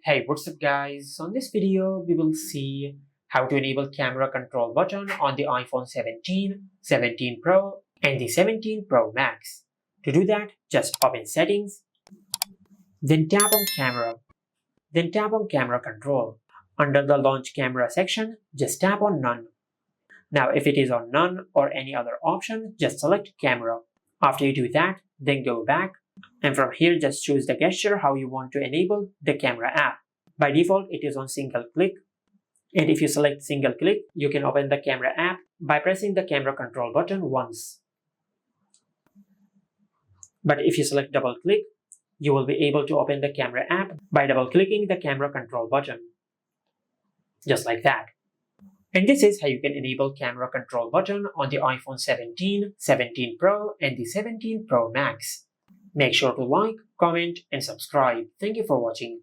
Hey, what's up guys? On this video, we will see how to enable camera control button on the iPhone 17, 17 Pro and the 17 Pro Max. To do that, just open settings, then tap on camera, then tap on camera control. Under the launch camera section, just tap on none. Now if it is on none or any other option, just select camera. After you do that, then go back and from here just choose the gesture how you want to enable the camera app. By default, it is on single click. And if you select single click, you can open the camera app by pressing the camera control button once. But if you select double click, you will be able to open the camera app by double clicking the camera control button. Just like that. And this is how you can enable camera control button on the iPhone 17, 17 Pro and the 17 Pro Max. Make sure to like, comment and subscribe. Thank you for watching.